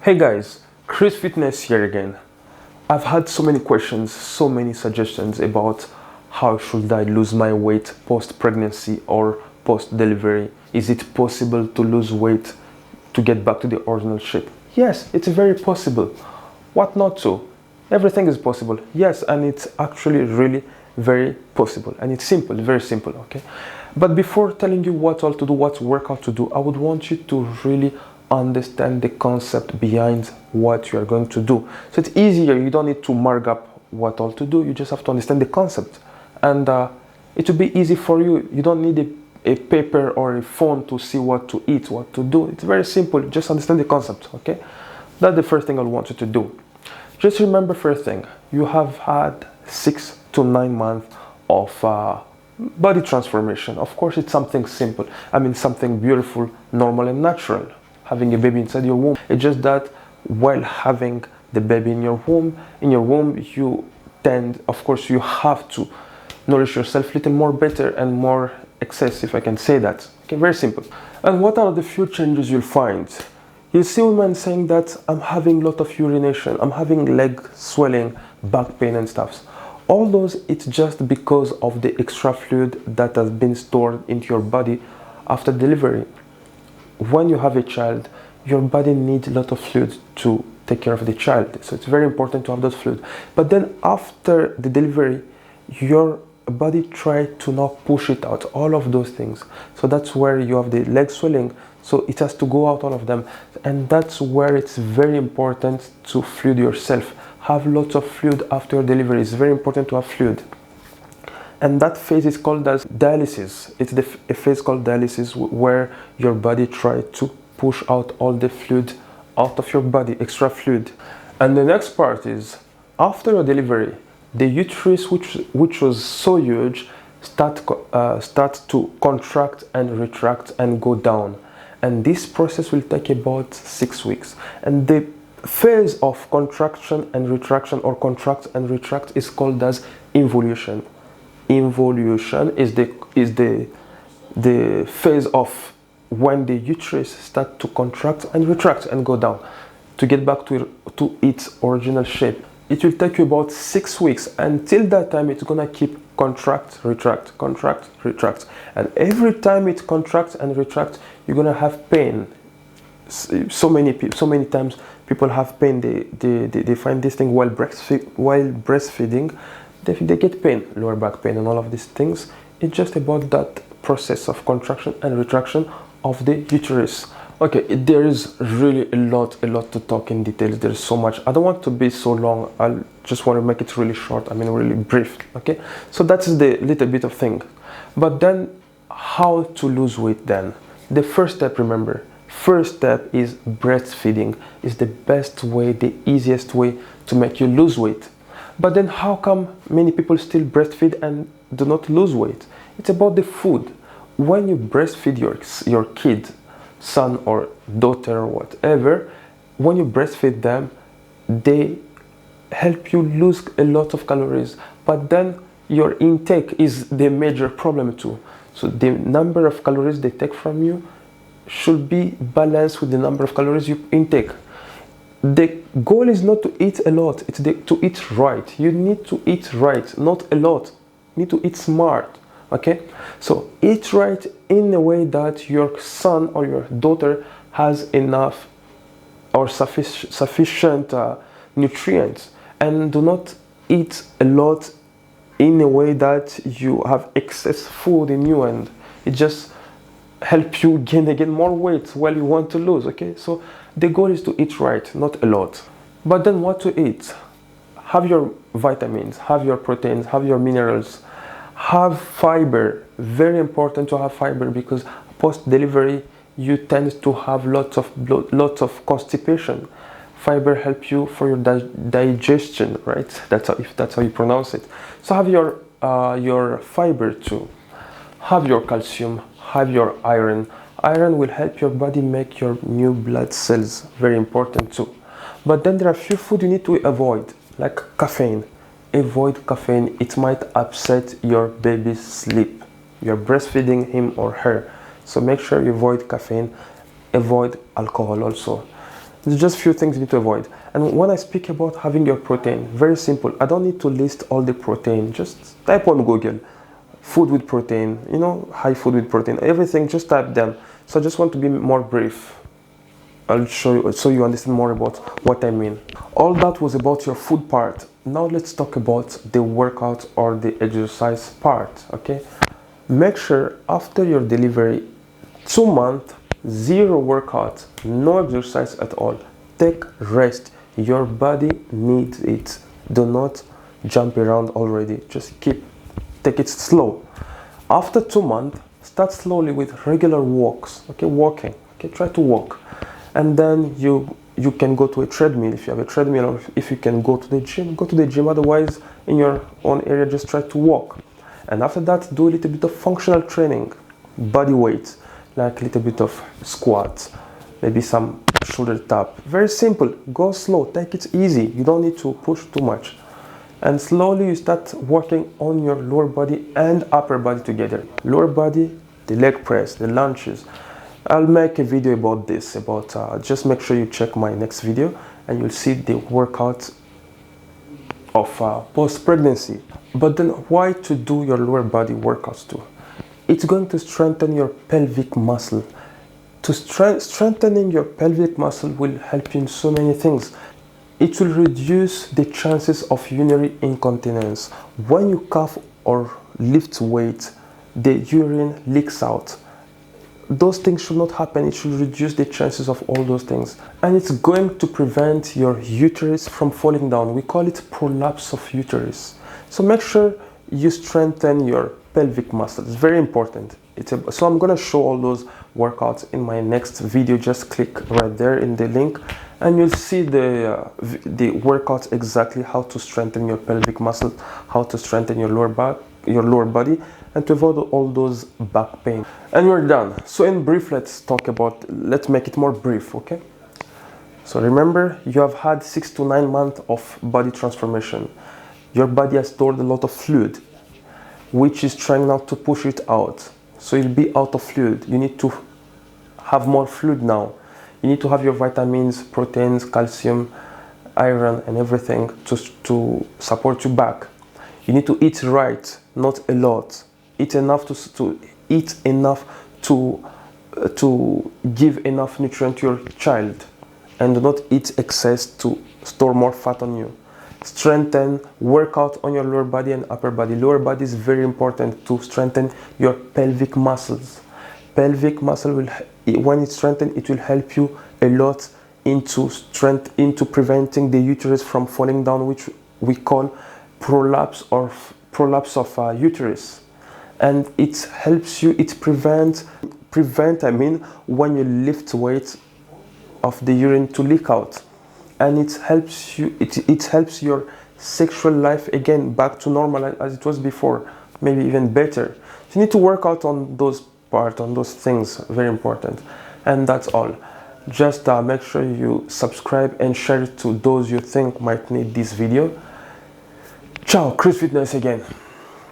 Hey guys, Chris Fitness here again. I've had so many questions, so many suggestions about how should I lose my weight post-pregnancy or post-delivery. Is it possible to lose weight to get back to the original shape? Yes, it's very possible. What not to? Everything is possible. Yes, and it's actually really very possible. And it's simple, very simple, okay? But before telling you what all to do, what workout to do, I would want you to really understand the concept behind what you are going to do. So it's easier. You don't need to mark up what all to do. You just have to understand the concept. And it will be easy for you. You don't need a paper or a phone to see what to eat, what to do. It's very simple. Just understand the concept, okay? That's the first thing I want you to do. Just remember first thing, you have had 6 to 9 months of body transformation. Of course, it's something simple. I mean, something beautiful, normal and natural. Having a baby inside your womb. It's just that while having the baby in your womb, you tend, of course, you have to nourish yourself a little more better and more excess, if I can say that. Okay, very simple. And what are the few changes you'll find? You'll see women saying that I'm having a lot of urination, I'm having leg swelling, back pain and stuff. All those, it's just because of the extra fluid that has been stored into your body after delivery. When you have a child, your body needs a lot of fluid to take care of the child. So it's very important to have that fluid. But then after the delivery, your body tries to not push it out, all of those things. So that's where you have the leg swelling. So it has to go out, all of them. And that's where it's very important to fluid yourself. Have lots of fluid after your delivery. It's very important to have fluid. And that phase is called as dialysis. It's a phase called dialysis where your body tries to push out all the fluid out of your body, extra fluid. And the next part is, after your delivery, the uterus, which was so huge, starts to contract and retract and go down. And this process will take about 6 weeks. And the phase of contraction and retraction, or contract and retract, is called as involution. Involution is the phase of when the uterus starts to contract and retract and go down to get back to its original shape. It will take you about 6 weeks. Until that time, it's gonna keep contract, retract, contract, retract. And every time it contracts and retracts, you're gonna have pain. So many times people have pain. They find this thing while breastfeeding. They get pain, lower back pain and all of these things. It's just about that process of contraction and retraction of the uterus. Okay, there is really a lot to talk in details. There's so much. I don't want to be so long. I just want to make it really short. I mean, really brief. Okay, so that's the little bit of thing. But then, how to lose weight then? The first step, remember, first step is breastfeeding. Is the best way, the easiest way to make you lose weight. But then how come many people still breastfeed and do not lose weight? It's about the food. When you breastfeed your kid, son or daughter or whatever, when you breastfeed them, they help you lose a lot of calories. But then your intake is the major problem too. So the number of calories they take from you should be balanced with the number of calories you intake. The goal is not to eat a lot, it's to eat right. You need to eat right, not a lot. You need to eat smart, okay? So eat right in a way that your son or your daughter has enough or sufficient nutrients. And do not eat a lot in a way that you have excess food in you, and it just help you gain more weight while you want to lose, okay? So the goal is to eat right, not a lot. But then what to eat? Have your vitamins, have your proteins, have your minerals, have fiber. Very important to have fiber, because post-delivery you tend to have lots of constipation. Fiber helps you for your digestion, right? That's how you pronounce it. So have your fiber too. Have your calcium, have your iron. Iron will help your body make your new blood cells. Very important too. But then there are a few food you need to avoid, like caffeine. Avoid caffeine. It might upset your baby's sleep. You're breastfeeding him or her. So make sure you avoid caffeine. Avoid alcohol also. There's just few things you need to avoid. And when I speak about having your protein, very simple. I don't need to list all the protein. Just type on Google, food with protein, you know, high food with protein, everything, just type them. So I just want to be more brief. I'll show you so you understand more about what I mean. All that was about your food part. Now let's talk about the workout or the exercise part, okay? Make sure after your delivery, 2 months, 0 workout, no exercise at all. Take rest. Your body needs it. Do not jump around already. Just take it slow. After 2 months, start slowly with regular walks, okay? Walking, okay? Try to walk. And then you can go to a treadmill if you have a treadmill, or if you can go to the gym, go to the gym. Otherwise, in your own area, just try to walk. And after that, do a little bit of functional training, body weight, like a little bit of squats, maybe some shoulder tap. Very simple. Go slow. Take it easy. You don't need to push too much. And slowly you start working on your lower body and upper body together. Lower body, the leg press, the lunges. I'll make a video about this, just make sure you check my next video and you'll see the workout of post-pregnancy. But then why to do your lower body workouts too? It's going to strengthen your pelvic muscle. Strengthening your pelvic muscle will help you in so many things. It will reduce the chances of urinary incontinence. When you cough or lift weight, the urine leaks out. Those things should not happen. It should reduce the chances of all those things. And it's going to prevent your uterus from falling down. We call it prolapse of uterus. So make sure you strengthen your pelvic muscle. It's very important. So I'm going to show all those workouts in my next video. Just click right there in the link and you'll see the workouts exactly how to strengthen your pelvic muscle, how to strengthen your lower body, and to avoid all those back pain. And we're done. So in brief, let's make it more brief, okay? So remember, you have had 6 to 9 months of body transformation. Your body has stored a lot of fluid, which is trying now to push it out. So you'll be out of fluid. You need to have more fluid now. You need to have your vitamins, proteins, calcium, iron, and everything to support you back. You need to eat right, not a lot. Eat enough to give enough nutrient to your child, and do not eat excess to store more fat on you. Strengthen, work out on your lower body and upper body. Lower body is very important to strengthen your pelvic muscles. Pelvic muscle will, when it's strengthened, it will help you a lot into preventing the uterus from falling down, which we call prolapse of uterus. And it helps you, it prevent when you lift weights of the urine to leak out. And it helps you, it helps your sexual life again back to normal as it was before, maybe even better. So you need to work out on those things, very important. And that's all. Just make sure you subscribe and share it to those you think might need this video. Ciao, Chris Fitness again.